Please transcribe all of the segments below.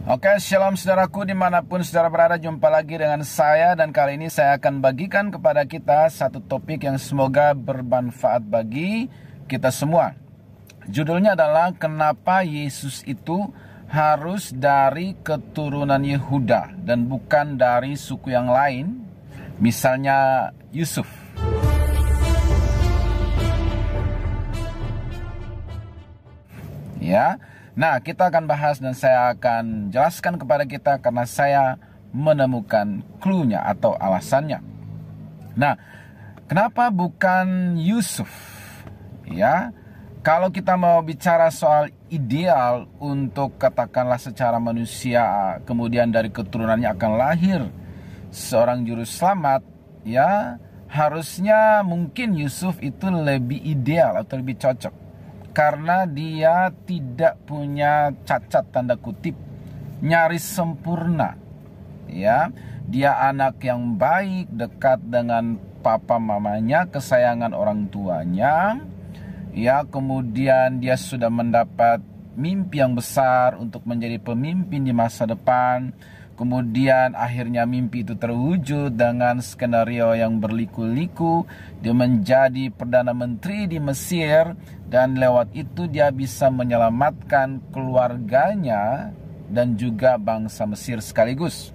Oke, shalom saudaraku dimanapun saudara berada, jumpa lagi dengan saya. Dan kali ini saya akan bagikan kepada kita satu topik yang semoga bermanfaat bagi kita semua. Judulnya adalah kenapa Yesus itu harus dari keturunan Yehuda dan bukan dari suku yang lain, misalnya Yusuf. Ya. Nah, kita akan bahas dan saya akan jelaskan kepada kita karena saya menemukan clue-nya atau alasannya. Nah, kenapa bukan Yusuf? Ya, kalau kita mau bicara soal ideal untuk katakanlah secara manusia, kemudian dari keturunannya akan lahir seorang juru selamat, ya, harusnya mungkin Yusuf itu lebih ideal atau lebih cocok. Karena dia tidak punya cacat tanda kutip, nyaris sempurna. Ya, dia anak yang baik, dekat dengan papa mamanya, kesayangan orang tuanya. Ya, kemudian dia sudah mendapat mimpi yang besar untuk menjadi pemimpin di masa depan. Kemudian akhirnya mimpi itu terwujud dengan skenario yang berliku-liku. Dia menjadi Perdana Menteri di Mesir dan lewat itu dia bisa menyelamatkan keluarganya dan juga bangsa Mesir sekaligus.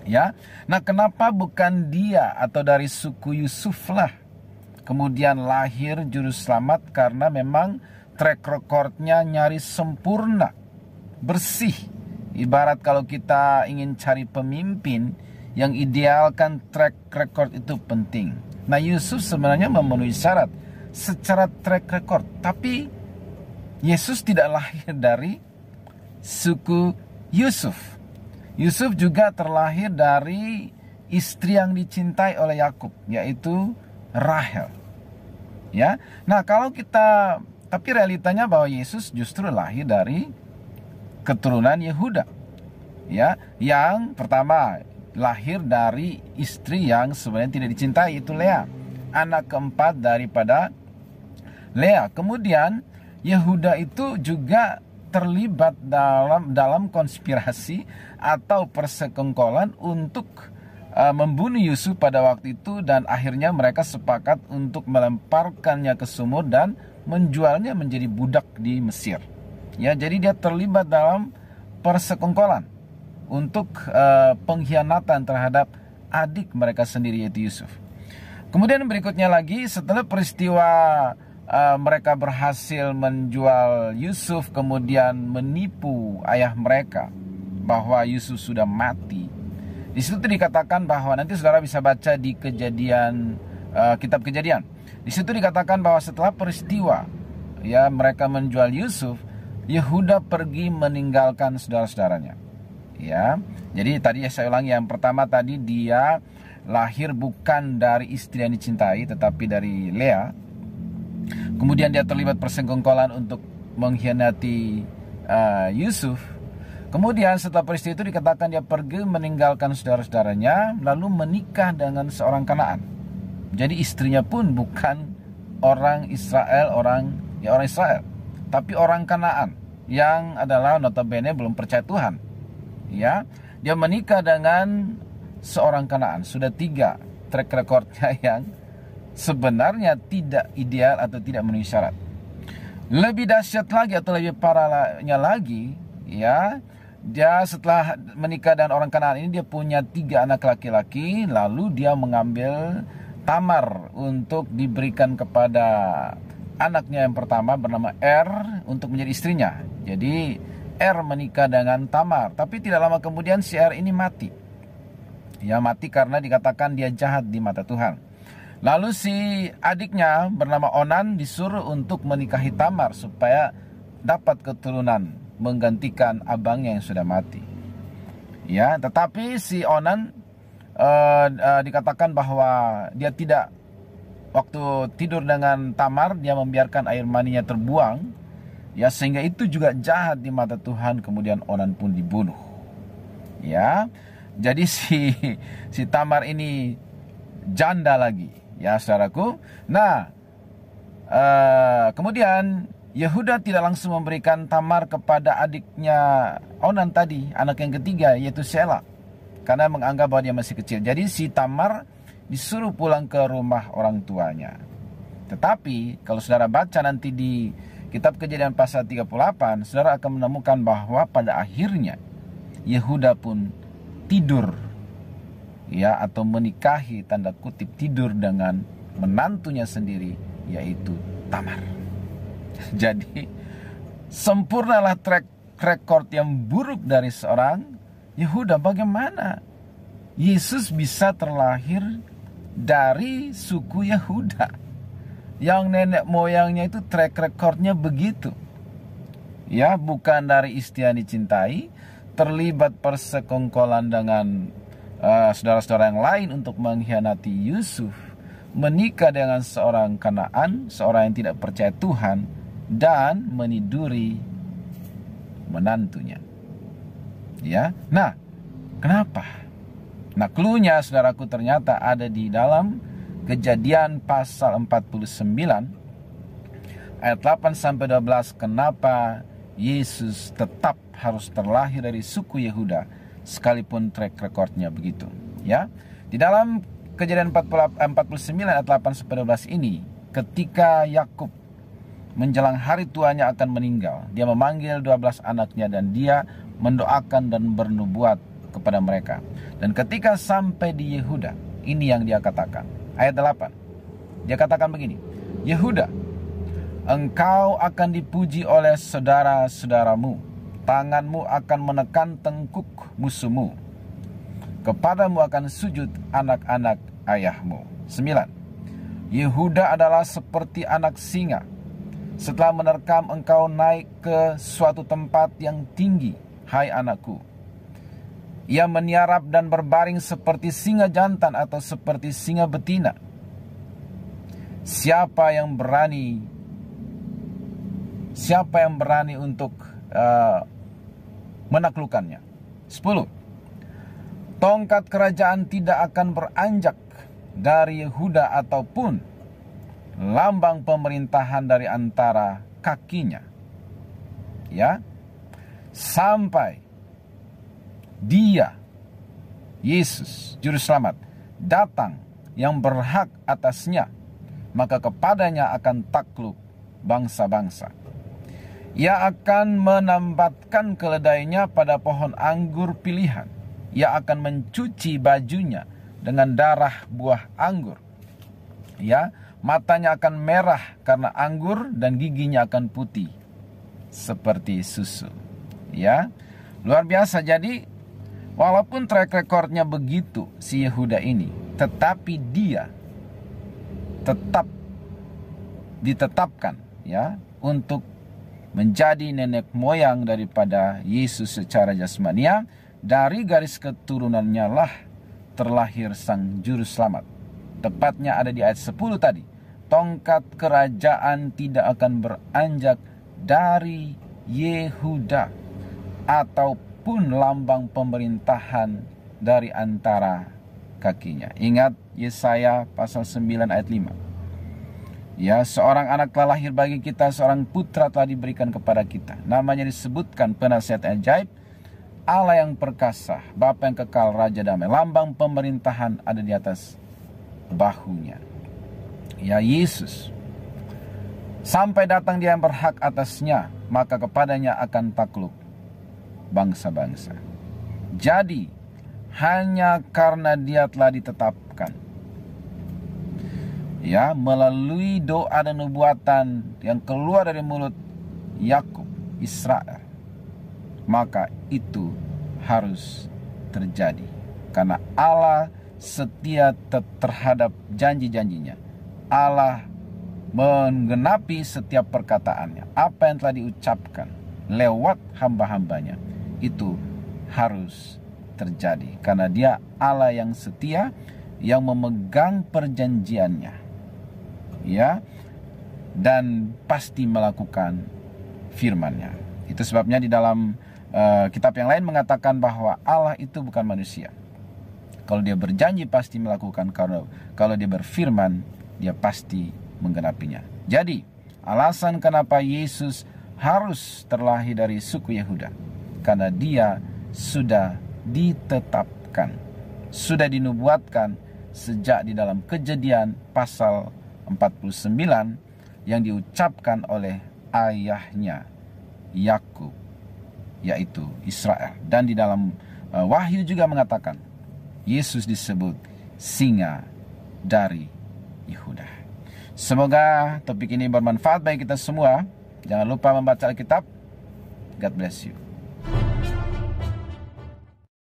Ya. Nah, kenapa bukan dia atau dari suku Yusuf lah kemudian lahir juru selamat? Karena memang track recordnya nyaris sempurna, bersih. Ibarat kalau kita ingin cari pemimpin yang ideal kan track record itu penting. Nah, Yusuf sebenarnya memenuhi syarat secara track record. Tapi Yesus tidak lahir dari suku Yusuf. Yusuf juga terlahir dari istri yang dicintai oleh Yakub, yaitu Rahel. Ya. Nah, tapi realitanya bahwa Yesus justru lahir dari keturunan Yehuda, ya, yang pertama lahir dari istri yang sebenarnya tidak dicintai, itu Lea, anak keempat daripada Lea. Kemudian Yehuda itu juga terlibat dalam konspirasi atau persekongkolan untuk membunuh Yusuf pada waktu itu, dan akhirnya mereka sepakat untuk melemparkannya ke sumur dan menjualnya menjadi budak di Mesir. Ya, jadi dia terlibat dalam persekongkolan untuk pengkhianatan terhadap adik mereka sendiri, yaitu Yusuf. Kemudian berikutnya lagi, setelah peristiwa mereka berhasil menjual Yusuf, kemudian menipu ayah mereka bahwa Yusuf sudah mati. Di situ dikatakan bahwa nanti saudara bisa baca di kitab Kejadian. Di situ dikatakan bahwa setelah peristiwa ya mereka menjual Yusuf, Yehuda pergi meninggalkan saudara-saudaranya. Ya, jadi tadi saya ulangi, yang pertama tadi dia lahir bukan dari istri yang dicintai, tetapi dari Lea. Kemudian dia terlibat persekongkolan untuk mengkhianati Yusuf. Kemudian setelah peristiwa itu dikatakan dia pergi meninggalkan saudara-saudaranya, lalu menikah dengan seorang Kanaan. Jadi istrinya pun bukan orang Israel, orang Israel, tapi orang Kanaan yang adalah notabene belum percaya Tuhan. Ya, dia menikah dengan seorang Kanaan. Sudah 3 track recordnya yang sebenarnya tidak ideal atau tidak memenuhi syarat. Lebih dahsyat lagi atau lebih parahnya lagi, ya, dia setelah menikah dengan orang Kanaan ini, dia punya 3 anak laki-laki. Lalu dia mengambil Tamar untuk diberikan kepada anaknya yang pertama bernama Er untuk menjadi istrinya. Jadi Er menikah dengan Tamar, tapi tidak lama kemudian si Er ini mati. Ya, mati karena dikatakan dia jahat di mata Tuhan. Lalu si adiknya bernama Onan disuruh untuk menikahi Tamar supaya dapat keturunan menggantikan abangnya yang sudah mati. Ya, tetapi si Onan dikatakan bahwa dia tidak, waktu tidur dengan Tamar, dia membiarkan air maninya terbuang, ya, sehingga itu juga jahat di mata Tuhan. Kemudian Onan pun dibunuh. Ya, jadi si Tamar ini janda lagi, ya saudaraku. Nah, kemudian Yehuda tidak langsung memberikan Tamar kepada adiknya Onan tadi, anak yang ketiga, yaitu Sela, karena menganggap bahwa dia masih kecil. Jadi si Tamar disuruh pulang ke rumah orang tuanya. Tetapi kalau saudara baca nanti di kitab Kejadian pasal 38, saudara akan menemukan bahwa pada akhirnya Yehuda pun tidur, ya, atau menikahi, tanda kutip, tidur dengan menantunya sendiri, yaitu Tamar. Jadi sempurnalah track record yang buruk dari seorang Yehuda. Bagaimana Yesus bisa terlahir dari suku Yehuda yang nenek moyangnya itu track recordnya begitu, ya, bukan dari istri yang dicintai, terlibat persekongkolan dengan saudara-saudara yang lain untuk mengkhianati Yusuf, menikah dengan seorang Kanaan, seorang yang tidak percaya Tuhan, dan meniduri menantunya. Ya, nah, kenapa? Nah, cluenya saudaraku ternyata ada di dalam Kejadian pasal 49 ayat 8 sampai 12. Kenapa Yesus tetap harus terlahir dari suku Yehuda sekalipun track recordnya begitu, ya. Di dalam Kejadian 49 ayat 8 sampai 12 ini, ketika Yakub menjelang hari tuanya akan meninggal, dia memanggil 12 anaknya dan dia mendoakan dan bernubuat kepada mereka. Dan ketika sampai di Yehuda, ini yang dia katakan. Ayat 8. Dia katakan begini, Yehuda, engkau akan dipuji oleh saudara-saudaramu, tanganmu akan menekan tengkuk musuhmu, kepadamu akan sujud anak-anak ayahmu. 9. Yehuda adalah seperti anak singa. Setelah menerkam, engkau naik ke suatu tempat yang tinggi, hai anakku. Ia meniarap dan berbaring seperti singa jantan atau seperti singa betina. Siapa yang berani untuk menaklukkannya? 10. Tongkat kerajaan tidak akan beranjak dari Yehuda ataupun lambang pemerintahan dari antara kakinya, ya, sampai dia, Yesus juru selamat, datang yang berhak atasnya, maka kepadanya akan takluk bangsa-bangsa. Ia akan menambatkan keledainya pada pohon anggur pilihan. Ia akan mencuci bajunya dengan darah buah anggur, ya. Matanya akan merah karena anggur dan giginya akan putih seperti susu, ya. Luar biasa. Jadi walaupun track recordnya begitu si Yehuda ini, tetapi dia tetap ditetapkan, ya, untuk menjadi nenek moyang daripada Yesus secara jasmania. Dari garis keturunannya lah terlahir sang juru selamat. Tepatnya ada di ayat 10 tadi. Tongkat kerajaan tidak akan beranjak dari Yehuda ataupun lambang pemerintahan dari antara kakinya. Ingat Yesaya pasal 9 ayat 5. Ya, seorang anak telah lahir bagi kita, seorang putra telah diberikan kepada kita. Namanya disebutkan penasihat ajaib, Allah yang perkasa, Bapa yang kekal, Raja damai. Lambang pemerintahan ada di atas bahunya, ya, Yesus. Sampai datang dia yang berhak atasnya, maka kepadanya akan takluk bangsa-bangsa. Jadi hanya karena dia telah ditetapkan, ya, melalui doa dan nubuatan yang keluar dari mulut Yakub, Israel, maka itu harus terjadi. Karena Allah setia terhadap janji-janjinya. Allah menggenapi setiap perkataannya. Apa yang telah diucapkan lewat hamba-hambanya itu harus terjadi. Karena dia Allah yang setia, yang memegang perjanjiannya, ya, dan pasti melakukan firman-Nya. Itu sebabnya di dalam kitab yang lain mengatakan bahwa Allah itu bukan manusia. Kalau dia berjanji pasti melakukan, kalau dia berfirman dia pasti menggenapinya. Jadi alasan kenapa Yesus harus terlahir dari suku Yehuda. Karena dia sudah ditetapkan, sudah dinubuatkan sejak di dalam Kejadian pasal 49 yang diucapkan oleh ayahnya Yakub, yaitu Israel. Dan di dalam Wahyu juga mengatakan Yesus disebut singa dari Yehuda. Semoga topik ini bermanfaat bagi kita semua. Jangan lupa membaca Alkitab. God bless you.